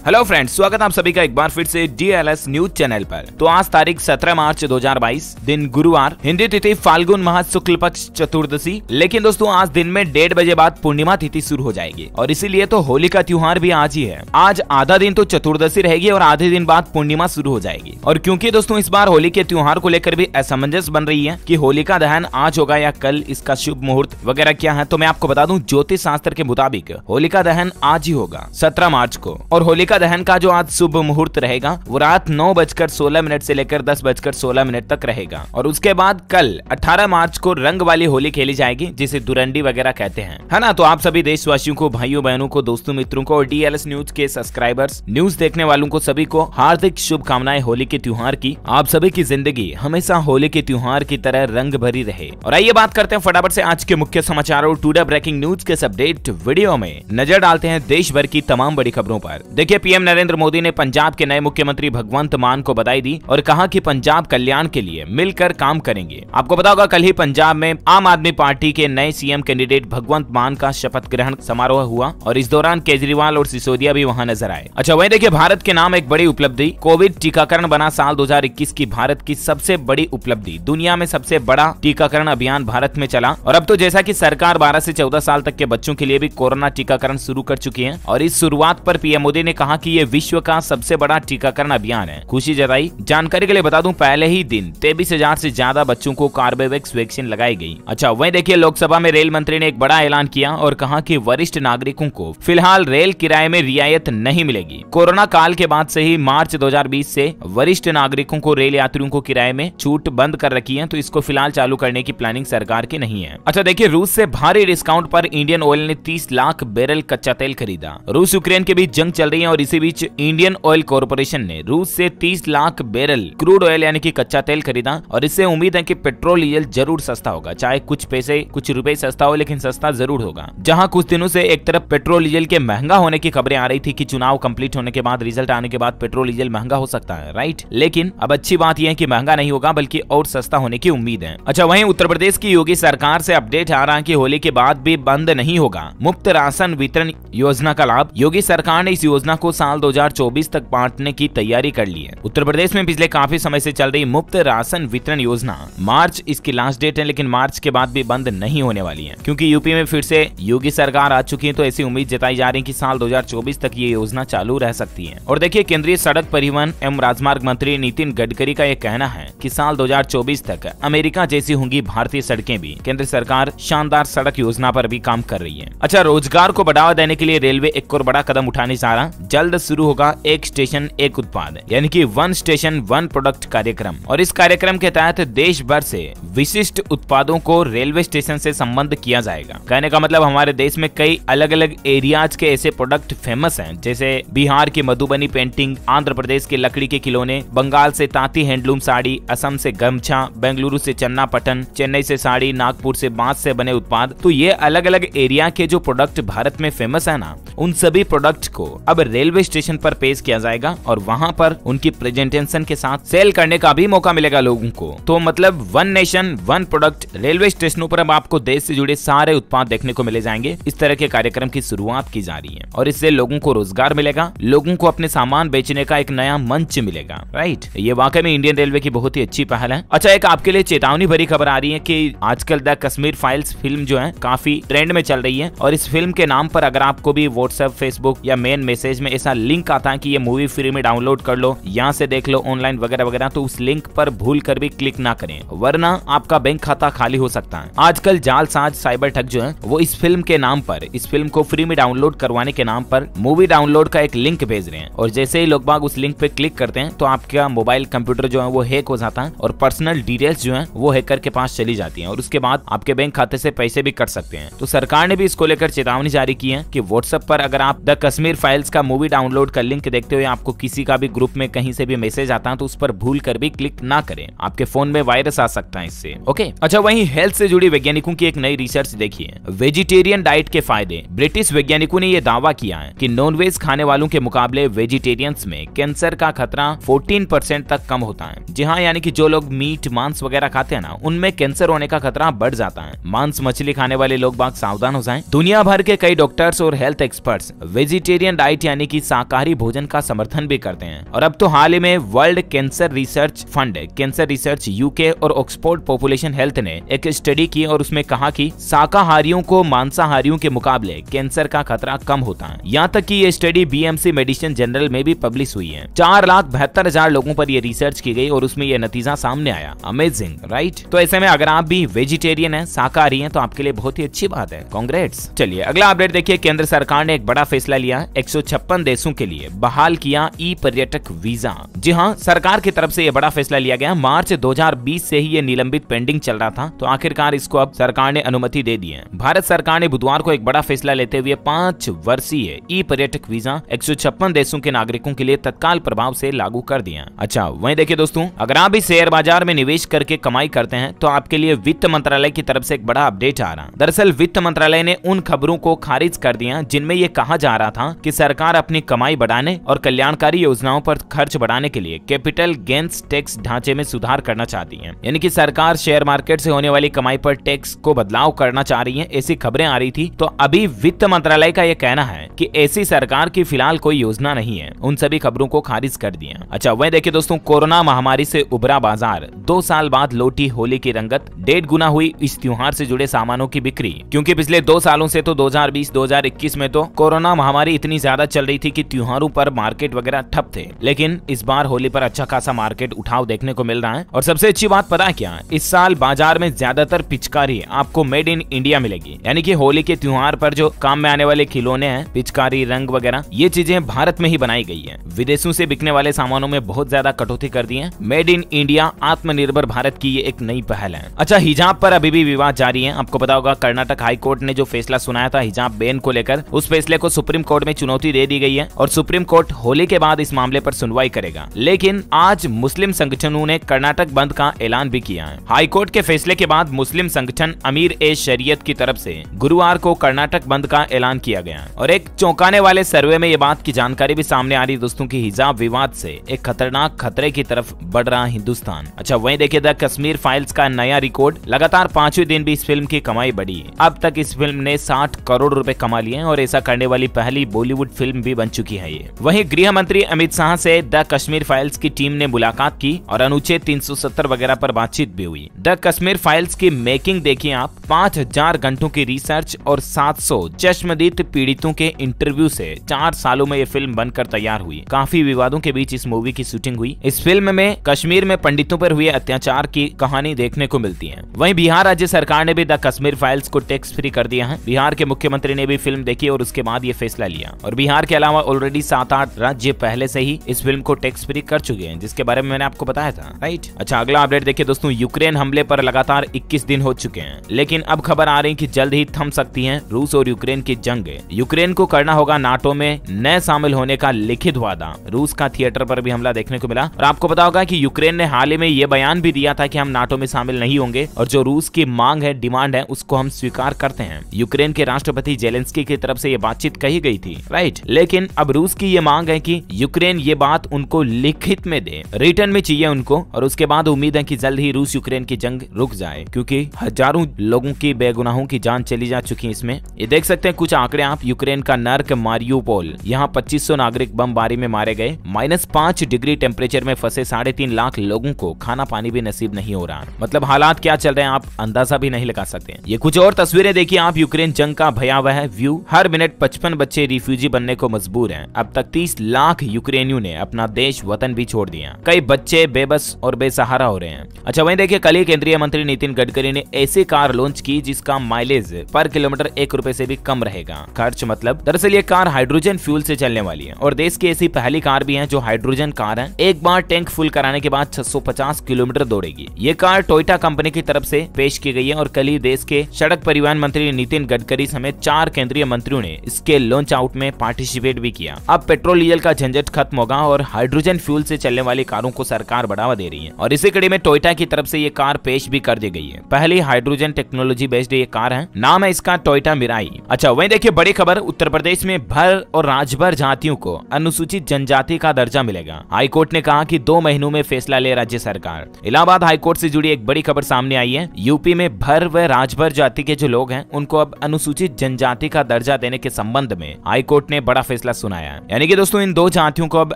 Hello friends, स्वागत आप सभी का एक बार फिर से DLS न्यूज चैनल पर। तो आज तारीख 17 मार्च 2022, दिन गुरुवार, हिंदी तिथि फाल्गुन माह शुक्ल पक्ष चतुर्दशी। लेकिन दोस्तों आज दिन में 1:30 बजे बाद पूर्णिमा तिथि शुरू हो जाएगी और इसीलिए तो होली का त्योहार भी आज ही है। आज आधा दिन तो चतुर्दशी रहेगी और आधे दिन बाद पूर्णिमा शुरू हो जाएगी। और क्योंकि दोस्तों इस बार होली के त्योहार को लेकर भी असमंजस बन रही है कि होलिका दहन आज होगा या कल, इसका शुभ मुहूर्त वगैरह क्या है, तो मैं आपको बता दूं ज्योतिष शास्त्र के मुताबिक होलिका दहन आज ही होगा 17 मार्च को। और होलिका दहन का जो आज शुभ मुहूर्त रहेगा वो रात 9:16 से लेकर 10:16 तक रहेगा। और उसके बाद कल 18 मार्च को रंग वाली होली खेली जाएगी, जिसे दुरंडी वगैरह कहते हैं, है ना। तो आप सभी देशवासियों को, भाइयों बहनों को, दोस्तों मित्रों को और DLS न्यूज के सब्सक्राइबर्स, न्यूज देखने वालों को सभी को हार्दिक शुभकामनाएं होली के त्योहार की। आप सभी की जिंदगी हमेशा होली के त्योहार की तरह रंग भरी रहे। और आइए बात करते हैं फटाफट से आज के मुख्य समाचार और टुडे ब्रेकिंग न्यूज के अपडेट वीडियो में नजर डालते हैं देश भर की तमाम बड़ी खबरों पर। देखिए, PM नरेंद्र मोदी ने पंजाब के नए मुख्यमंत्री भगवंत मान को बधाई दी और कहा कि पंजाब कल्याण के लिए मिलकर काम करेंगे। आपको पता होगा कल ही पंजाब में आम आदमी पार्टी के नए CM कैंडिडेट भगवंत मान का शपथ ग्रहण समारोह हुआ और इस दौरान केजरीवाल और सिसोदिया भी वहां नजर आए। अच्छा, वहीं देखिए, भारत के नाम एक बड़ी उपलब्धि, कोविड टीकाकरण बना साल 2021 की भारत की सबसे बड़ी उपलब्धि। दुनिया में सबसे बड़ा टीकाकरण अभियान भारत में चला और अब तो जैसा कि सरकार 12 से 14 साल तक के बच्चों के लिए भी कोरोना टीकाकरण शुरू कर चुकी है। और इस शुरुआत पर PM मोदी ने कहा कि ये विश्व का सबसे बड़ा टीकाकरण अभियान है, खुशी जताई। जानकारी के लिए बता दूं, पहले ही दिन 23,000 से ज्यादा बच्चों को कार्बेवैक्स वैक्सीन लगाई गई। अच्छा, वहीं देखिए, लोकसभा में रेल मंत्री ने एक बड़ा ऐलान किया और कहा कि वरिष्ठ नागरिकों को फिलहाल रेल किराए में रियायत नहीं मिलेगी। कोरोना काल के बाद से ही मार्च 2020 से वरिष्ठ नागरिकों को रेल यात्रियों को किराए में छूट बंद कर रखी है, तो इसको फिलहाल चालू करने की प्लानिंग सरकार की नहीं है। अच्छा देखिए, रूस से भारी डिस्काउंट पर इंडियन ऑयल ने 30 लाख बैरल कच्चा तेल खरीदा। रूस यूक्रेन के बीच जंग चल रही है और इसी बीच इंडियन ऑयल कॉर्पोरेशन ने रूस से 30 लाख बैरल क्रूड ऑयल यानी कि कच्चा तेल खरीदा और इससे उम्मीद है कि पेट्रोल डीजल जरूर सस्ता होगा। चाहे कुछ पैसे, कुछ रुपए सस्ता हो, लेकिन सस्ता जरूर होगा। जहां कुछ दिनों से एक तरफ पेट्रोल डीजल के महंगा होने की खबरें आ रही थी कि चुनाव कंप्लीट होने के बाद, रिजल्ट आने के बाद पेट्रोल डीजल महंगा हो सकता है, राइट। लेकिन अब अच्छी बात यह है कि महंगा नहीं होगा बल्कि और सस्ता होने की उम्मीद है। अच्छा, वहीं उत्तर प्रदेश की योगी सरकार से अपडेट आ रहा है कि होली के बाद भी बंद नहीं होगा मुफ्त राशन वितरण योजना का लाभ। योगी सरकार ने इस योजना को साल 2024 तक बांटने की तैयारी कर ली है। उत्तर प्रदेश में पिछले काफी समय से चल रही मुफ्त राशन वितरण योजना, मार्च इसकी लास्ट डेट है, लेकिन मार्च के बाद भी बंद नहीं होने वाली है क्योंकि यूपी में फिर से योगी सरकार आ चुकी है। तो ऐसी उम्मीद जताई जा रही है कि साल 2024 तक ये योजना चालू रह सकती है। और देखिए, केंद्रीय सड़क परिवहन एवं राजमार्ग मंत्री नितिन गडकरी का यह कहना है कि साल 2024 तक अमेरिका जैसी होंगी भारतीय सड़कें भी। केंद्र सरकार शानदार सड़क योजना पर भी काम कर रही है। अच्छा, रोजगार को बढ़ावा देने के लिए रेलवे एक और बड़ा कदम उठाने जा रहा। जल्द शुरू होगा एक स्टेशन एक उत्पाद यानी कि 1 स्टेशन 1 प्रोडक्ट कार्यक्रम। और इस कार्यक्रम के तहत देश भर से विशिष्ट उत्पादों को रेलवे स्टेशन से संबंध किया जाएगा। कहने का मतलब हमारे देश में कई अलग अलग एरियाज के ऐसे प्रोडक्ट फेमस हैं, जैसे बिहार की मधुबनी पेंटिंग, आंध्र प्रदेश के लकड़ी के खिलौने, बंगाल से तांती हैंडलूम साड़ी, असम से गमछा, बेंगलुरु से चन्ना पटन, चेन्नई से साड़ी, नागपुर से बांस से बने उत्पाद। तो ये अलग अलग एरिया के जो प्रोडक्ट भारत में फेमस है ना, उन सभी प्रोडक्ट को अब रेलवे स्टेशन पर पेश किया जाएगा और वहां पर उनकी प्रेजेंटेशन के साथ सेल करने का भी मौका मिलेगा लोगों को। तो मतलब 1 नेशन 1 प्रोडक्ट, रेलवे स्टेशनों पर अब आपको देश से जुड़े सारे उत्पाद देखने को मिले जाएंगे। इस तरह के कार्यक्रम की शुरुआत की जा रही है और इससे लोगों को रोजगार मिलेगा, लोगों को अपने सामान बेचने का एक नया मंच मिलेगा, राइट। ये वाकई में इंडियन रेलवे की बहुत ही अच्छी पहल है। अच्छा, एक आपके लिए चेतावनी भरी खबर आ रही है कि आजकल द कश्मीर फाइल्स फिल्म जो है काफी ट्रेंड में चल रही है और इस फिल्म के नाम पर अगर आपको भी व्हाट्सएप, फेसबुक या मेन मैसेज में ऐसा लिंक आता है कि ये मूवी फ्री में डाउनलोड कर लो, यहाँ से देख लो ऑनलाइन वगैरह वगैरह, तो उस लिंक पर भूल कर भी क्लिक ना करें, वरना आपका बैंक खाता खाली हो सकता है। आजकल जालसाज, साइबर ठग जो है वो इस फिल्म के नाम पर, इस फिल्म को फ्री में डाउनलोड करवाने के नाम पर मूवी डाउनलोड का एक लिंक भेज रहे हैं और जैसे ही लोग बाग उस लिंक पे क्लिक करते हैं तो आपका मोबाइल कंप्यूटर जो है वो हैक हो जाता है और पर्सनल डिटेल्स जो है वो हैकर के पास चली जाती है और उसके बाद आपके बैंक खाते से पैसे भी कट सकते हैं। तो सरकार ने भी इसको लेकर चेतावनी जारी की है कि व्हाट्सएप पर अगर आप द कश्मीर फाइल्स का मूवी डाउनलोड का लिंक देखते हुए आपको किसी का भी ग्रुप में कहीं से भी मैसेज आता है तो उस पर भूल कर भी क्लिक ना करें, आपके फोन में वायरस आ सकता है इससे, ओके। अच्छा, वहीं हेल्थ से जुड़ी वैज्ञानिकों की एक नई रिसर्च देखिए, वेजिटेरियन डाइट के फायदे। ब्रिटिश वैज्ञानिकों ने यह दावा किया है कि नॉनवेज खाने वालों के मुकाबले वेजिटेरियंस में कैंसर का खतरा 14% तक कम होता है। जी हाँ, यानी कि जो लोग मीट, मांस वगैरह खाते हैं ना, उनमें कैंसर होने का खतरा बढ़ जाता है। मांस, मछली खाने वाले लोग बाग सावधान हो जाएं। दुनिया भर के कई डॉक्टर्स और हेल्थ एक्सपर्ट्स वेजिटेरियन डाइट यानी की शाकाहारी भोजन का समर्थन भी करते हैं। और अब तो हाल ही में world cancer research fund, cancer research UK और ऑक्सफोर्ड पॉपुलेशन हेल्थ ने एक स्टडी की और उसमें कहा कि शाकाहारियों को मांसाहारियों के मुकाबले कैंसर का खतरा कम होता है। यहाँ तक कि ये स्टडी बीएमसी मेडिसिन जर्नल में भी पब्लिश हुई है। 4,72,000 लोगों पर ये रिसर्च की गई और उसमें ये नतीजा सामने आया। Amazing, right? तो ऐसे में अगर आप भी वेजिटेरियन है, शाकाहारी हैं, तो आपके लिए बहुत ही अच्छी बात है। कांग्रेट्स। चलिए अगला अपडेट देखिए। केंद्र सरकार ने एक बड़ा फैसला लिया, 156 देशों के लिए बहाल किया ई पर्यटक वीजा। जी हाँ, सरकार की तरफ से ये बड़ा फैसला लिया गया। मार्च 2020 से ही ये निलंबित पेंडिंग चल रहा था, तो आखिरकार इसको अब सरकार ने अनुमति दे दी है। भारत सरकार ने बुधवार को एक बड़ा फैसला लेते हुए 5 वर्षीय ई पर्यटक वीजा 156 देशों के नागरिकों के लिए तत्काल प्रभाव से लागू कर दिया। अच्छा, वहीं देखिए दोस्तों, अगर आप भी शेयर बाजार में निवेश करके कमाई करते हैं तो आपके लिए वित्त मंत्रालय की तरफ से एक बड़ा अपडेट आ रहा। दरअसल वित्त मंत्रालय ने उन खबरों को खारिज कर दिया जिनमें ये कहा जा रहा था कि सरकार अपनी कमाई बढ़ाने और कल्याणकारी योजनाओं पर खर्च बढ़ाने के लिए कैपिटल गेन्स टैक्स ढांचे में सुधार करना चाहती है। यानी कि सरकार शेयर मार्केट से होने वाली कमाई पर टैक्स को बदलाव करना चाह रही है, ऐसी खबरें आ रही थी। तो अभी वित्त मंत्रालय का यह कहना है कि ऐसी सरकार की फिलहाल कोई योजना नहीं है, उन सभी खबरों को खारिज कर दिया। अच्छा, वहीं देखिए दोस्तों, कोरोना महामारी से उभरा बाजार, 2 साल बाद लौटी होली की रंगत, 1.5 गुना हुई इस त्योहार से जुड़े सामानों की बिक्री। क्योंकि पिछले 2 सालों से तो 2020-2021 में तो कोरोना महामारी इतनी ज्यादा चल रही थी कि त्योहारों पर मार्केट वगैरह ठप थे, लेकिन इस बार होली पर अच्छा खासा मार्केट उठाव देखने को मिल रहा है। और सबसे अच्छी बात पता है क्या? इस साल बाजार में ज्यादातर पिचकारी आपको मेड इन इंडिया मिलेगी। यानी कि होली के त्योहार पर जो काम में आने वाले खिलौने हैं, पिचकारी, रंग वगैरह, ये चीजें भारत में ही बनाई गई है। विदेशों से बिकने वाले सामानों में बहुत ज्यादा कटौती कर दी है। मेड इन इंडिया, आत्मनिर्भर भारत की ये एक नई पहल है। अच्छा, हिजाब पर अभी भी विवाद जारी है। आपको पता होगा कर्नाटक हाई कोर्ट ने जो फैसला सुनाया था हिजाब बैन को लेकर, उस फैसले को सुप्रीम कोर्ट में चुनौती दे दी गई है और सुप्रीम कोर्ट होली के बाद इस मामले पर सुनवाई करेगा। लेकिन आज मुस्लिम संगठनों ने कर्नाटक बंद का ऐलान भी किया है। हाई कोर्ट के फैसले के बाद मुस्लिम संगठन अमीर ए शरीयत की तरफ से गुरुवार को कर्नाटक बंद का ऐलान किया गया और एक चौंकाने वाले सर्वे में ये बात की जानकारी भी सामने आ रही दोस्तों की हिजाब विवाद से एक खतरनाक खतरे की तरफ बढ़ रहा हिंदुस्तान। अच्छा, वहीं देखिए द कश्मीर फाइल्स का नया रिकॉर्ड, लगातार 5वें दिन भी इस फिल्म की कमाई बढ़ी है। अब तक इस फिल्म ने 60 करोड़ रुपए कमा लिए हैं और ऐसा करने वाली पहली बॉलीवुड फिल्म भी बन चुकी है ये। वहीं गृह मंत्री अमित शाह से द कश्मीर फाइल्स की टीम ने मुलाकात की और अनुच्छेद 370 वगैरह पर बातचीत भी हुई। द कश्मीर फाइल्स की मेकिंग देखिए आप, 5000 घंटों की रिसर्च और 700 चश्मदीद पीड़ितों के इंटरव्यू से 4 सालों में ये फिल्म बनकर तैयार हुई। काफी विवादों के बीच इस मूवी की शूटिंग हुई। इस फिल्म में कश्मीर में पंडितों पर हुए अत्याचार की कहानी देखने को मिलती है। वहीं बिहार राज्य सरकार ने भी द कश्मीर फाइल्स को टैक्स फ्री कर दिया है। बिहार के मुख्यमंत्री ने भी फिल्म देखी और उसके बाद ये फैसला लिया। और बिहार के अलावा ऑलरेडी 7-8 राज्य पहले से ही इस फिल्म को टैक्स फ्री कर चुके हैं, जिसके बारे में मैंने आपको बताया था, राइट? अच्छा, अगला अपडेट देखिए दोस्तों, यूक्रेन हमले पर लगातार 21 दिन हो चुके हैं, लेकिन अब खबर आ रही कि जल्द ही थम सकती है रूस और यूक्रेन की जंग। यूक्रेन को करना होगा नाटो में न शामिल होने का लिखित वादा। रूस का थिएटर पर भी हमला देखने को मिला और आपको पता होगा कि यूक्रेन ने हाल ही में ये बयान भी दिया था कि हम नाटो में शामिल नहीं होंगे और जो रूस की मांग है, डिमांड है, उसको हम स्वीकार करते हैं। यूक्रेन के राष्ट्रपति जेलेंस्की की तरफ से ये बातचीत कही गई थी, राइट? लेकिन अब रूस की ये मांग है कि यूक्रेन ये बात उनको लिखित में दे, रिटर्न में चाहिए उनको। और उसके बाद उम्मीद है कि जल्द ही रूस यूक्रेन की जंग रुक जाए, क्योंकि हजारों लोगों की बेगुनाहों की जान चली जा चुकी है इसमें। ये देख सकते हैं कुछ आंकड़े आप। यूक्रेन का नर्क मारियोपोल, यहाँ 2500 नागरिक बमबारी में मारे गए। -5 डिग्री टेम्परेचर में फंसे 3.5 लाख लोगों को खाना पानी भी नसीब नहीं हो रहा। मतलब हालात क्या चल रहे हैं आप अंदाजा भी नहीं लगा सकते। ये कुछ और तस्वीरें देखिए आप। यूक्रेन जंग का भयावह व्यू। हर मिनट 55 बच्चे रिफ्यूजी बनने को मजबूर हैं। अब तक 30 लाख यूक्रेनियों ने अपना देश वतन भी छोड़ दिया। कई बच्चे बेबस और बेसहारा हो रहे हैं। अच्छा, वहीं देखिए कल ही केंद्रीय मंत्री नितिन गडकरी ने ऐसी कार लॉन्च की जिसका माइलेज पर किलोमीटर 1 रुपए से भी कम रहेगा। खर्च मतलब, दरअसल ये कार हाइड्रोजन फ्यूल से चलने वाली है और देश की ऐसी पहली कार भी है जो हाइड्रोजन कार है। एक बार टैंक फुल कराने के बाद 650 किलोमीटर दौड़ेगी। ये कार टोयोटा कंपनी की तरफ से पेश की गई है और कल ही देश के सड़क परिवहन मंत्री नितिन गडकरी समेत 4 केंद्रीय मंत्रियों ने इसके लॉन्च आउट में पार्टिसिपेट भी किया। अब पेट्रोल डीजल का झंझट खत्म होगा और हाइड्रोजन फ्यूल से चलने वाली कारों को सरकार बढ़ावा दे रही है और इसी कड़ी में टोयोटा की तरफ से ये कार पेश भी कर दी गई है। पहली हाइड्रोजन टेक्नोलॉजी बेस्ड ये कार है, नाम है इसका टोयोटा मिराई। अच्छा, वहीं देखिए बड़ी खबर, उत्तर प्रदेश में भर और राजभर जातियों को अनुसूचित जनजाति का दर्जा मिलेगा। हाईकोर्ट ने कहा कि 2 महीनों में फैसला ले राज्य सरकार। इलाहाबाद हाईकोर्ट से जुड़ी एक बड़ी खबर सामने आई है। यूपी में भर व राजभर जाति के जो लोग हैं उनको अब अनुसूचित जनजाति का दर्जा देने के संबंध में हाईकोर्ट ने बड़ा फैसला फैसला सुनाया है, यानी कि दोस्तों इन दो जातियों को अब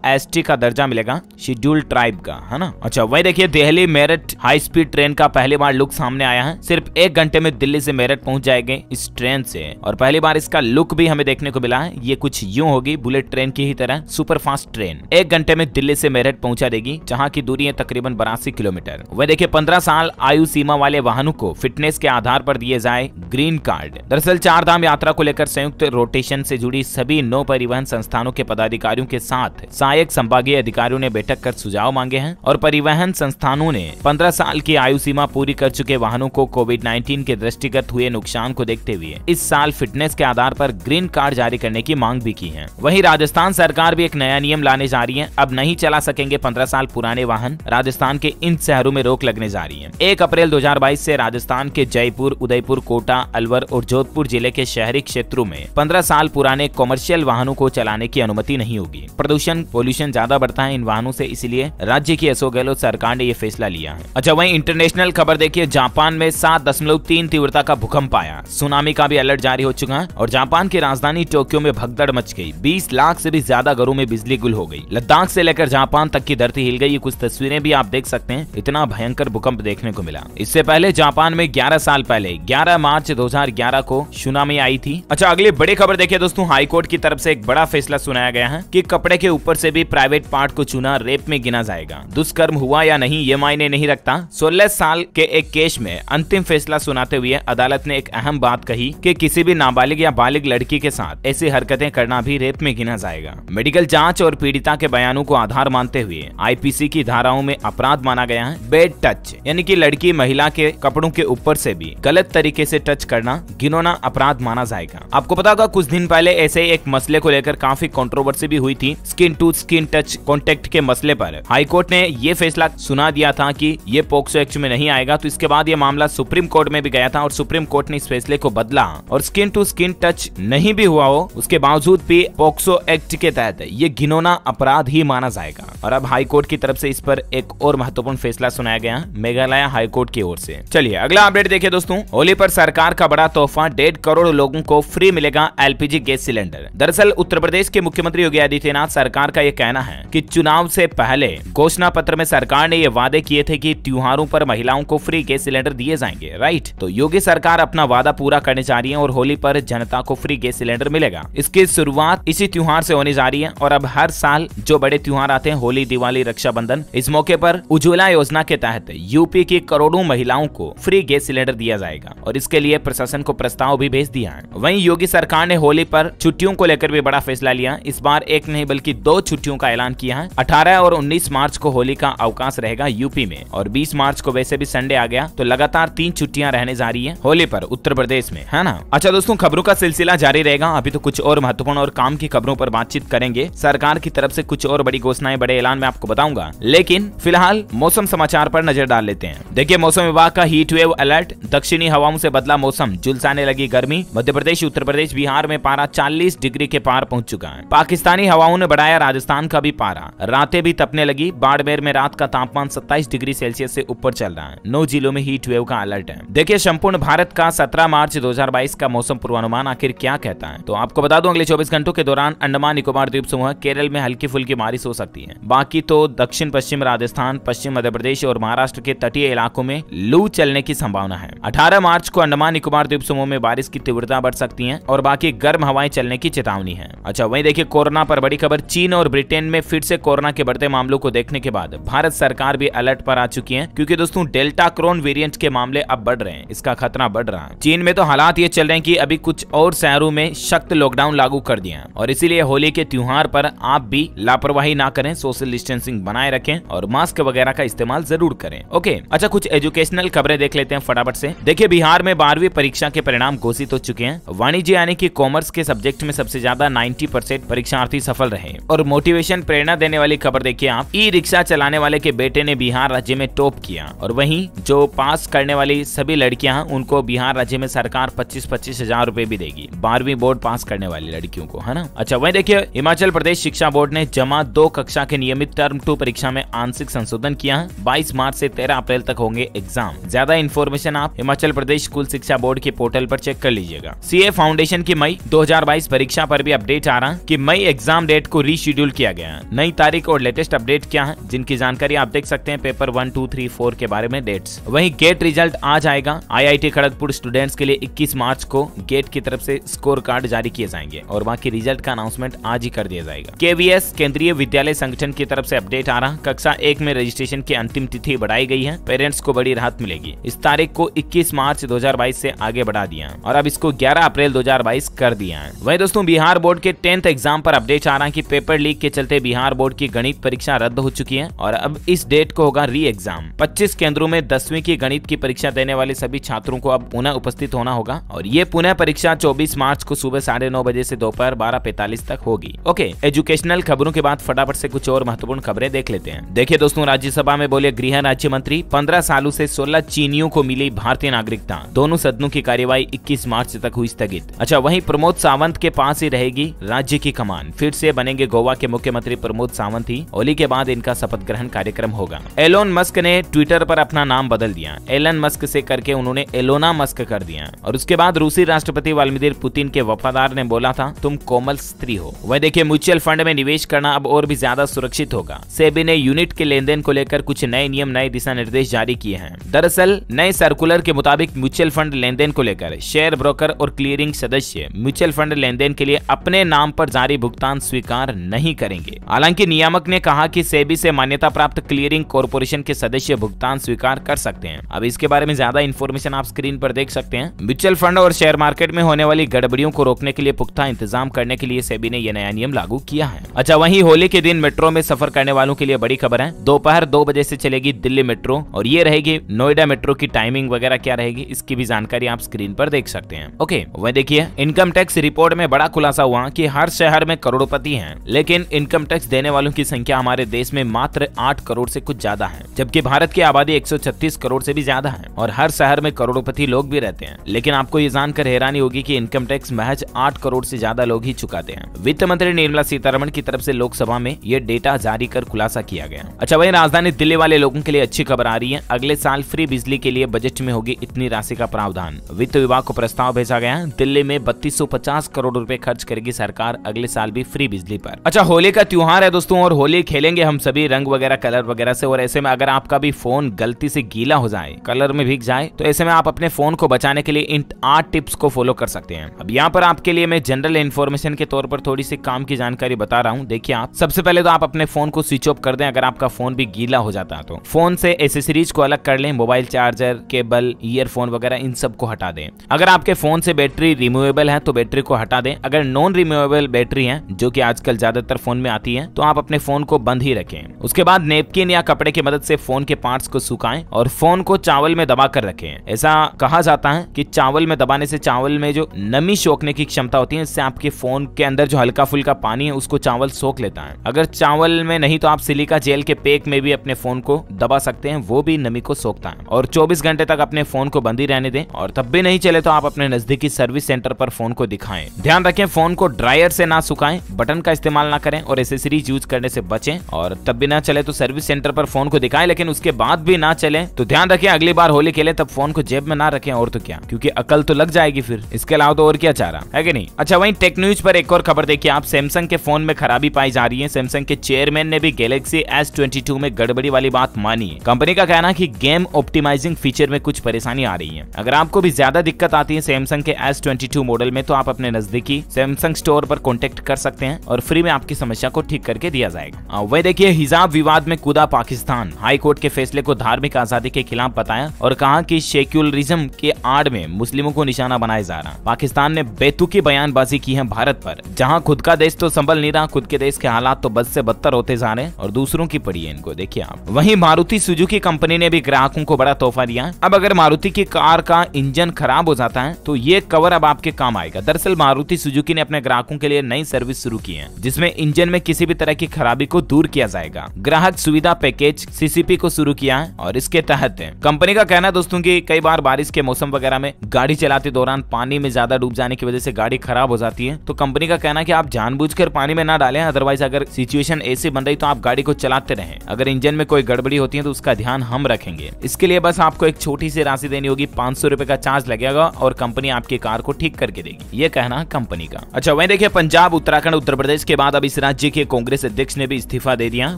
एसटी का दर्जा मिलेगा, शेड्यूल्ड ट्राइब का, है ना। अच्छा वही देखिए Delhi Meerut high speed train का पहली बार लुक सामने आया है। सिर्फ 1 घंटे में दिल्ली से मेरठ पहुंच जाएंगे इस ट्रेन से, और पहली बार इसका लुक भी हमें देखने को मिला है। ये कुछ यूं होगी, बुलेट ट्रेन की ही तरह सुपर फास्ट ट्रेन 1 घंटे में दिल्ली से मेरठ पहुंचा देगी, जहां की दूरी है तकरीबन 82 किलोमीटर। वह देखिए 15 साल आयु सीमा वाले वाहनों को फिटनेस के आधार पर दिए जाए ग्रीन कार्ड। दरअसल 4 धाम यात्रा को लेकर संयुक्त रोटेशन से जुड़ी सभी 9 परिवहन संस्थानों के पदाधिकारियों के साथ सहायक संभागीय अधिकारियों ने बैठक कर सुझाव मांगे हैं, और परिवहन संस्थानों ने 15 साल की आयु सीमा पूरी कर चुके वाहनों को कोविड-19 के दृष्टिगत हुए नुकसान को देखते हुए इस साल फिटनेस के आधार पर ग्रीन कार्ड जारी करने की मांग भी की है। वहीं राजस्थान सरकार भी एक नया नियम लाने जा रही है। अब नहीं चला सकेंगे 15 साल पुराने वाहन। राजस्थान के इन शहरों में रोक लगने जा रही है। 1 अप्रैल 2022 से राजस्थान के जयपुर, उदयपुर, कोटा, अलवर और जोधपुर जिले के शहरी क्षेत्रों में 15 साल पुराने कॉमर्शियल वाहनों को चलाने की अनुमति नहीं होगी। प्रदूषण पोल्यूशन ज्यादा बढ़ता है इन वाहनों से, इसलिए राज्य की अशोक गहलोत सरकार ने ये फैसला लिया है। अच्छा वहीं इंटरनेशनल खबर देखिए, जापान में 7.3 तीव्रता का भूकंप आया। सुनामी का भी अलर्ट जारी हो चुका है और जापान की राजधानी टोक्यो में भगदड़ मच गई। 20 लाख से भी ज्यादा घरों में बिजली गुल हो गई। लद्दाख से लेकर जापान तक की धरती हिल गई। कुछ तस्वीरें भी आप देख सकते हैं, इतना भयंकर भूकंप देखने को मिला। इससे पहले जापान में 11 साल पहले 11 मार्च 2011 को सुनामी आई थी। अच्छा अगली बड़ी खबर देखिए दोस्तों, हाईकोर्ट की तरफ से एक बड़ा फैसला सुनाया गया है कि कपड़े के ऊपर से भी प्राइवेट पार्ट को छूना रेप में गिना जाएगा। दुष्कर्म हुआ या नहीं ये मायने नहीं रखता। 16 साल के एक केस में अंतिम फैसला सुनाते हुए अदालत ने एक अहम बात कही कि किसी भी नाबालिग या बालिग लड़की के साथ ऐसी हरकतें करना भी रेप में गिना जाएगा। मेडिकल जांच और पीड़िता के बयानों को आधार मानते हुए आईपीसी की धाराओं में अपराध माना गया है बेड टच, यानी कि लड़की महिला के कपड़ों के ऊपर से भी गलत तरीके से टच करना घिनौना अपराध माना जाएगा। आपको पता होगा कुछ दिन पहले ऐसे एक मसले को लेकर काफी कंट्रोवर्सी भी हुई थी, skin to skin touch contact के मसले पर। हाईकोर्ट ने ये फैसला सुना दिया था कि ये पोक्सो एक्ट में नहीं आएगा। तो इसके बाद ये मामला सुप्रीम कोर्ट में भी गया था और सुप्रीम कोर्ट ने इस फैसले को बदला और स्किन टू स्किन टच नहीं भी हुआ हो उसके बावजूद भी पोक्सो एक्ट के तहत ये घिनौना अपराध ही माना जाएगा। और अब हाईकोर्ट की तरफ से इस पर एक और महत्वपूर्ण फैसला सुनाया गया मेघालय हाईकोर्ट की ओर से। चलिए अगला अपडेट देखिए दोस्तों, होली पर सरकार का बड़ा तोहफा, 1.5 करोड़ लोगों को फ्री मिलेगा एलपीजी गैस सिलेंडर। दरअसल उत्तर प्रदेश के मुख्यमंत्री योगी आदित्यनाथ सरकार का यह कहना है कि चुनाव से पहले घोषणा पत्र में सरकार ने ये वादे किए थे कि त्योहारों पर महिलाओं को फ्री गैस सिलेंडर दिए जाएंगे, राइट। तो योगी सरकार अपना वादा पूरा करने जा रही है और होली पर जनता को फ्री गैस सिलेंडर मिलेगा। इसकी शुरुआत इसी त्योहार से होने जा रही है और अब हर साल जो बड़े त्योहार आते हैं, होली, दिवाली, रक्षाबंधन, इस मौके पर उज्ज्वला योजना के तहत यूपी की करोड़ों महिलाओं को फ्री गैस सिलेंडर दिया जाएगा और इसके लिए प्रशासन को प्रस्ताव भी भेज दिया है। वहीं योगी सरकार ने होली पर छुट्टियों को लेकर भी बड़ा फैसला लिया। इस बार एक नहीं बल्कि 2 छुट्टियों का ऐलान किया है। 18 और 19 मार्च को होली का अवकाश रहेगा यूपी में और 20 मार्च को वैसे भी संडे आ गया, तो लगातार 3 छुट्टियां रहने जा रही है होली पर उत्तर प्रदेश में, है ना। अच्छा दोस्तों, खबरों का सिलसिला जारी रहेगा। अभी तो कुछ और महत्वपूर्ण और काम की खबरों पर बातचीत करेंगे। सरकार की तरफ से कुछ और बड़ी घोषणाएं, बड़े ऐलान मैं आपको बताऊंगा, लेकिन फिलहाल मौसम समाचार पर नजर डाल लेते हैं। देखिए मौसम विभाग का हीट वेव अलर्ट, दक्षिणी हवाओं से बदला मौसम, झुलसाने लगी गर्मी। मध्य प्रदेश, उत्तर प्रदेश, बिहार में पारा 40 डिग्री के पार पहुंच चुका है। पाकिस्तानी हवाओं ने बढ़ाया राजस्थान का भी पारा, रातें भी तपने लगी। बाड़मेर में रात का तापमान 27 डिग्री सेल्सियस से ऊपर चल रहा है। 9 जिलों में हीट वेव का अलर्ट है। देखिए संपूर्ण भारत का 17 मार्च 2022 का मौसम पूर्वानुमान आखिर क्या कहता है, तो आपको बता दूं अगले 24 घंटों के दौरान अंडमान निकोबार द्वीप समूह, केरल में हल्की फुल्की बारिश हो सकती है। बाकी तो दक्षिण पश्चिम राजस्थान, पश्चिम मध्य प्रदेश और महाराष्ट्र के तटीय इलाकों में लू चलने की संभावना है। 18 मार्च को अंडमान निकोबार द्वीप समूह में बारिश की तीव्रता बढ़ सकती है और बाकी गर्म हवाएं चलने की चेतावनी है। अच्छा वहीं देखिए कोरोना पर बड़ी खबर, चीन और ब्रिटेन में फिर से कोरोना के बढ़ते मामलों को देखने के बाद भारत सरकार भी अलर्ट पर आ चुकी है, क्योंकि दोस्तों डेल्टा क्रोन वेरिएंट के मामले अब बढ़ रहे हैं, इसका खतरा बढ़ रहा है। चीन में तो हालात ये चल रहे हैं कि अभी कुछ और शहरों में सख्त लॉकडाउन लागू कर दिया है और इसीलिए होली के त्योहार पर आप भी लापरवाही ना करें, सोशल डिस्टेंसिंग बनाए रखें और मास्क वगैरह का इस्तेमाल जरूर करें। ओके अच्छा, कुछ एजुकेशनल खबरें देख लेते हैं फटाफट से। देखिए बिहार में 12वीं परीक्षा के परिणाम घोषित हो चुके हैं। वाणिज्य यानी कि कॉमर्स के सब्जेक्ट में सबसे ज्यादा 90% परीक्षार्थी सफल रहे। और मोटिवेशन, प्रेरणा देने वाली खबर देखिए आप, ई रिक्शा चलाने वाले के बेटे ने बिहार राज्य में टॉप किया और वहीं जो पास करने वाली सभी लड़कियां हैं उनको बिहार राज्य में सरकार 25-25 हजार रुपए भी देगी, 12वीं बोर्ड पास करने वाली लड़कियों को, है ना। अच्छा वहीं देखिए हिमाचल प्रदेश शिक्षा बोर्ड ने जमा 2 कक्षा के नियमित टर्म 2 परीक्षा में आंशिक संशोधन किया है। 22 मार्च से 13 अप्रैल तक होंगे एग्जाम। ज्यादा इन्फॉर्मेशन आप हिमाचल प्रदेश स्कूल शिक्षा बोर्ड के पोर्टल पर चेक कर लीजिएगा। सीए फाउंडेशन की मई 2022 परीक्षा पर भी अपडेट अपडेट आ रहा कि मई एग्जाम डेट को रीशेड्यूल किया गया है। नई तारीख और लेटेस्ट अपडेट क्या है जिनकी जानकारी आप देख सकते हैं पेपर 1, 2, 3, 4 के बारे में डेट्स। वहीं गेट रिजल्ट आ जाएगा। IIT खड़गपुर स्टूडेंट्स के लिए 21 मार्च को गेट की तरफ से स्कोर कार्ड जारी किए जाएंगे और बाकी रिजल्ट का अनाउंसमेंट आज ही कर दिया जाएगा। KVS केंद्रीय विद्यालय संगठन की तरफ से अपडेट आ रहा, कक्षा 1 में रजिस्ट्रेशन की अंतिम तिथि बढ़ाई गई है। पेरेंट्स को बड़ी राहत मिलेगी। इस तारीख को 21 मार्च 2022 से आगे बढ़ा दिया है और अब इसको 11 अप्रैल 2022 कर दिया है। वहीं दोस्तों बिहार बोर्ड के 10th एग्जाम पर अपडेट आ रहा है कि पेपर लीक के चलते बिहार बोर्ड की गणित परीक्षा रद्द हो चुकी है और अब इस डेट को होगा री एग्जाम। 25 केंद्रों में 10वीं की गणित की परीक्षा देने वाले सभी छात्रों को अब पुनः उपस्थित होना होगा और ये पुनः परीक्षा 24 मार्च को सुबह 9:30 बजे से दोपहर 12:45 तक होगी। ओके, एजुकेशनल खबरों के बाद फटाफट से कुछ और महत्वपूर्ण खबरें देख लेते हैं। देखिए दोस्तों, राज्यसभा में बोले गृह राज्य मंत्री, 15 सालों से 16 चीनियों को मिली भारतीय नागरिकता। दोनों सदनों की कार्यवाही 21 मार्च तक हुई स्थगित। अच्छा, वहीं प्रमोद सावंत के पास ही रहेगी राज्य की कमान। फिर से बनेंगे गोवा के मुख्यमंत्री प्रमोद सावंत ही। होली के बाद इनका शपथ ग्रहण कार्यक्रम होगा। एलोन मस्क ने ट्विटर पर अपना नाम बदल दिया। एलन मस्क से करके उन्होंने एलोना मस्क कर दिया और उसके बाद रूसी राष्ट्रपति व्लादिमीर पुतिन के वफादार ने बोला था, तुम कोमल स्त्री हो। वह देखिए, म्यूचुअल फंड में निवेश करना अब और भी ज्यादा सुरक्षित होगा। सेबी ने यूनिट के लेन देन को लेकर कुछ नए नियम, नए दिशा निर्देश जारी किए हैं। दरअसल नए सर्कुलर के मुताबिक म्यूचुअल फंड लेन देन को लेकर शेयर ब्रोकर और क्लियरिंग सदस्य म्यूचुअल फंड लेन देन के लिए अपने नाम पर जारी भुगतान स्वीकार नहीं करेंगे। हालांकि नियामक ने कहा कि सेबी से मान्यता प्राप्त क्लियरिंग कॉर्पोरेशन के सदस्य भुगतान स्वीकार कर सकते हैं। अब इसके बारे में ज्यादा इन्फॉर्मेशन आप स्क्रीन पर देख सकते हैं। म्यूचुअल फंड और शेयर मार्केट में होने वाली गड़बड़ियों को रोकने के लिए पुख्ता इंतजाम करने के लिए सेबी ने यह नया नियम लागू किया है। अच्छा, वहीं होली के दिन मेट्रो में सफर करने वालों के लिए बड़ी खबर है। दोपहर 2 बजे से चलेगी दिल्ली मेट्रो और ये रहेगी नोएडा मेट्रो की टाइमिंग वगैरह क्या रहेगी, इसकी भी जानकारी आप स्क्रीन पर देख सकते हैं। ओके, वह देखिए, इनकम टैक्स रिपोर्ट में बड़ा खुलासा हुआ कि हर शहर में करोड़पति हैं, लेकिन इनकम टैक्स देने वालों की संख्या हमारे देश में मात्र 8 करोड़ से कुछ ज्यादा है, जबकि भारत की आबादी 136 करोड़ से भी ज्यादा है और हर शहर में करोड़पति लोग भी रहते हैं। लेकिन आपको ये जानकर हैरानी होगी कि इनकम टैक्स महज 8 करोड़ से ज्यादा लोग ही चुकाते हैं। वित्त मंत्री निर्मला सीतारमण की तरफ से लोकसभा में ये डेटा जारी कर खुलासा किया गया। अच्छा, वहीं राजधानी दिल्ली वाले लोगों के लिए अच्छी खबर आ रही है। अगले साल फ्री बिजली के लिए बजट में होगी इतनी राशि का प्रावधान। वित्त विभाग को प्रस्ताव भेजा गया है। दिल्ली में 3250 करोड़ रुपए खर्च करेगी सरकार अगले साल भी फ्री बिजली पर। अच्छा, होली का त्योहार है दोस्तों और होली खेलेंगे हम सभी रंग वगैरह, कलर वगैरह से। और ऐसे में अगर आपका भी फोन गलती से गीला हो जाए, कलर में भीग जाए, तो ऐसे में आप अपने फोन को बचाने के लिए इन 8 टिप्स को फॉलो कर सकते हैं। अब यहाँ पर आपके लिए मैं जनरल इन्फॉर्मेशन के तौर पर थोड़ी सी काम की जानकारी बता रहा हूँ। देखिए, आप सबसे पहले तो आप अपने फोन को स्विच ऑफ कर दें अगर आपका फोन भी गीला हो जाता है तो। फोन से एसेसरीज को अलग कर लें, मोबाइल चार्जर, केबल, ईयरफोन वगैरह इन सब को हटा दें। अगर आपके फोन से बैटरी रिमूवेबल है तो बैटरी को हटा दें। अगर नॉन रिमूवेबल बैटरी है, जो कि आजकल ज्यादातर फोन में आती है, तो आप अपने फोन को बंद ही रखें। उसके बाद नेपकिन या कपड़े की मदद से फोन के पार्ट्स को सुखाएं और फोन को चावल में दबा कर रखें। ऐसा कहा जाता है कि चावल में दबाने से चावल में जो नमी सोखने की क्षमता होती है, इससे आपके फोन के अंदर जो हल्का फुल्का पानी है उसको चावल सोख लेता है। अगर चावल में नहीं तो आप सिलिका जेल के पैक में भी अपने फोन को दबा सकते हैं, वो भी नमी को सोखता है। और 24 घंटे तक अपने फोन को बंद ही रहने दें और तब भी नहीं चले तो आप अपने नजदीकी सर्विस सेंटर पर फोन को दिखाएं। ध्यान रखें, फोन को ड्रायर से ना सुखाएं, बटन का इस्तेमाल ना करें और एसेसरीज यूज करने से बचें। और तब भी ना चले तो सर्विस सेंटर पर फोन को दिखाएं, लेकिन उसके बाद भी ना चले तो ध्यान रखें अगली बार होली खेले तब फोन को जेब में ना रखें, और तो क्या, क्योंकि अकल तो लग जाएगी फिर। इसके अलावा तो और क्या चाह रहा है कि नहीं। अच्छा, वहीं टेक न्यूज पर एक और खबर देखिए आप। सैमसंग के फोन में खराबी पाई जा रही है। सैमसंग के चेयरमैन ने भी गैलेक्सी S22 में गड़बड़ी वाली बात मानी है। कंपनी का कहना है कि गेम ऑप्टिमाइजिंग फीचर में कुछ परेशानी आ रही है। अगर आपको भी ज्यादा दिक्कत आती है सैमसंग के S22 मॉडल में, तो आप अपने नजदीकी सैमसंग स्टोर पर कॉन्टेक्ट कर सकते हैं और फ्री में आपकी समस्या को ठीक करके दिया जाएगा। वह देखिए, हिजाब विवाद में कूदा पाकिस्तान। हाई कोर्ट के फैसले को धार्मिक आजादी के खिलाफ बताया और कहा कि सेक्युलरिज्म के आड़ में मुस्लिमों को निशाना बनाया जा रहा। पाकिस्तान ने बेतुकी बयानबाजी की है भारत पर, जहां खुद का देश तो संभल नहीं रहा, खुद के देश के हालात तो बद से बदतर होते जा रहे हैं और दूसरों की पड़ी है इनको। देखिए आप। वहीं मारुति सुजुकी कंपनी ने भी ग्राहकों को बड़ा तोहफा दिया है। अब अगर मारुति की कार का इंजन खराब हो जाता है तो ये कवर अब आपके काम आएगा। दरअसल मारुति सुजुकी ने अपने ग्राहकों के लिए नई सर्विस शुरू की है, जिसमें इंजन में किसी भी तरह की खराबी को दूर किया जाएगा। ग्राहक सुविधा पैकेज CCP को शुरू किया है और इसके तहत कंपनी का कहना है दोस्तों कि कई बार बारिश के मौसम वगैरह में गाड़ी चलाते दौरान पानी में ज्यादा डूब जाने की वजह से गाड़ी खराब हो जाती है। तो कंपनी का कहना है कि आप जानबूझकर पानी में ना डालें, अदरवाइज अगर सिचुएशन ऐसी बन रही तो आप गाड़ी को चलाते रहें। अगर इंजन में कोई गड़बड़ी होती है तो उसका ध्यान हम रखेंगे। इसके लिए बस आपको एक छोटी सी राशि देनी होगी, 500 रुपए का चार्ज लगेगा और कंपनी आपकी कार को ठीक करके देगी, ये कहना है कंपनी का। अच्छा, वहीं देखिए पंजाब, उत्तराखंड, उत्तर प्रदेश के बाद अब इस राज्य के कांग्रेस अध्यक्ष ने भी इस्तीफा दे दिया।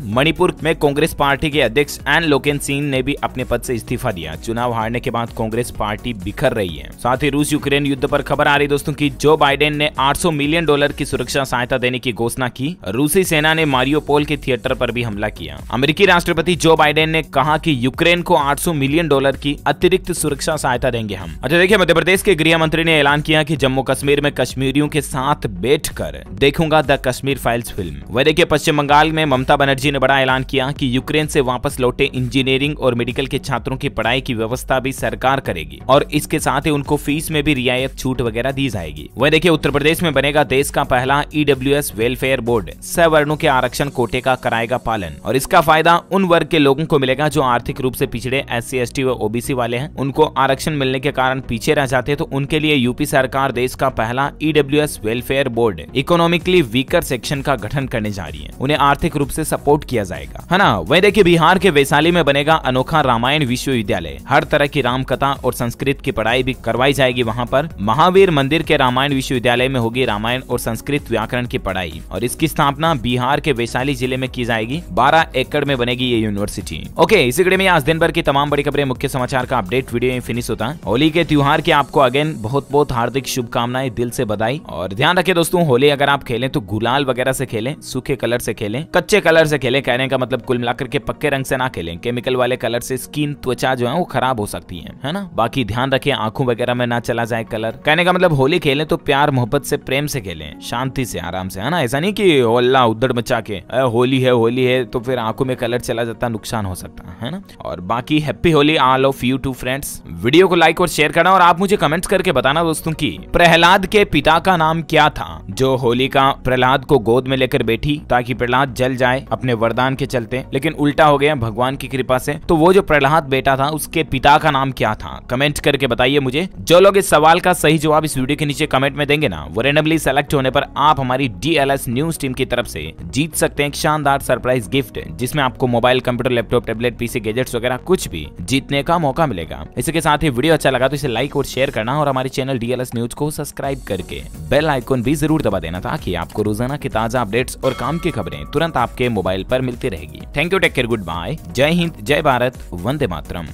मणिपुर में कांग्रेस पार्टी के अध्यक्ष एन लोकेन सिंह ने भी अपने पद से इस्तीफा दिया। चुनाव हारने के बाद कांग्रेस पार्टी बिखर रही है। साथ ही रूस यूक्रेन युद्ध पर खबर आ रही दोस्तों की जो बाइडेन ने $800 मिलियन की सुरक्षा सहायता देने की घोषणा की। रूसी सेना ने मारियोपोल के थिएटर पर भी हमला किया। अमेरिकी राष्ट्रपति जो बाइडेन ने कहा कि यूक्रेन को $800 मिलियन की अतिरिक्त सुरक्षा सहायता देंगे हम। अच्छा देखिए मध्य प्रदेश के गृह मंत्री ने ऐलान किया कि जम्मू कश्मीर में कश्मीरियों के साथ बैठकर देखूंगा द कश्मीर फाइल्स फिल्म। वह देखिए पश्चिम बंगाल में ममता बनर्जी ने बड़ा ऐलान किया कि यूक्रेन से वापस लौटे इंजीनियरिंग और मेडिकल के छात्रों की पढ़ाई की व्यवस्था भी सरकार करेगी और इसके साथ ही उनको फीस में भी रियायत छूट वगैरह दी जाएगी। वह देखिए उत्तर प्रदेश में बनेगा देश का पहला EWS वेलफेयर बोर्ड। सवर्णों के आरक्षण कोटे का कराएगा पालन और इसका फायदा उन वर्ग के लोगों को मिलेगा जो आर्थिक रूप से पिछड़े SC ST व OBC वाले हैं। उनको आरक्षण मिलने के कारण पीछे रह जाते तो उनके लिए यूपी सरकार देश का पहला EWS welfare board economically weaker section का गठन करने जा रही है। उन्हें आर्थिक रूप से सपोर्ट किया जाएगा, है ना। वही देखिए बिहार के वैशाली में बनेगा अनोखा रामायण विश्वविद्यालय। हर तरह की राम कथा और संस्कृत की पढ़ाई भी करवाई जाएगी वहाँ पर। महावीर मंदिर के रामायण विश्वविद्यालय में होगी रामायण और संस्कृत व्याकरण की पढ़ाई और इसकी स्थापना बिहार के वैशाली जिले में की जाएगी। 12 एकड़ में बनेगी ये यूनिवर्सिटी। ओके, इसी वीडियो में आज दिन भर की तमाम बड़ी खबरें, मुख्य समाचार का अपडेट वीडियो में फिनिश होता है। होली के त्योहार की आपको अगेन बहुत बहुत हार्दिक शुभकामनाएं, दिल से बधाई। और ध्यान रखें दोस्तों, होली अगर आप खेलें तो गुलाल वगैरह से खेलें, सूखे कलर से खेलें, कच्चे कलर से खेलें। कहने का मतलब कुल मिलाकर के पक्के रंग से ना खेलें। केमिकल वाले कलर से स्किन, त्वचा जो है वो खराब हो सकती है ना। बाकी ध्यान रखें आंखों वगैरह में ना चला जाए कलर। कहने का मतलब होली खेलें तो प्यार मोहब्बत से, प्रेम से खेलें, शांति से, आराम से, है ना। ऐसा नहीं कि होल्ला उद्धड़ मचा के होली है तो फिर आंखों में कलर चला जाता, नुकसान हो सकता है ना। और बाकी happy Holi all of you too friends. Video को लाइक और शेयर करना और आप मुझे कमेंट्स करके बताना दोस्तों की प्रहलाद के पिता का नाम क्या था। जो होलिका प्रहलाद को गोद में लेकर बैठी ताकि प्रहलाद जल जाए अपने वरदान के चलते, लेकिन उल्टा हो गया भगवान की कृपा से। तो वो जो प्रहलाद बेटा था उसके पिता का नाम क्या था, कमेंट करके बताइए मुझे। जो लोग इस सवाल का सही जवाब इस वीडियो के नीचे कमेंट में देंगे ना, वो रेंडमली सेलेक्ट होने पर आप हमारी DLS न्यूज टीम की तरफ से जीत सकते हैं एक शानदार सरप्राइज गिफ्ट, जिसमें आपको mobile, computer, laptop, tablet, PC, gadgets वगैरह कुछ भी जीतने का मौका मिलेगा। इसके साथ ही वीडियो अच्छा लगा तो इसे लाइक और शेयर करना और हमारे चैनल DLS न्यूज को सब्सक्राइब करके बेल आइकन भी जरूर दबा देना ताकि आपको रोजाना की ताजा अपडेट्स और काम की खबरें तुरंत आपके मोबाइल पर मिलती रहेगी। Thank you, take care, good bye, जय हिंद, जय भारत, वंदे मातरम।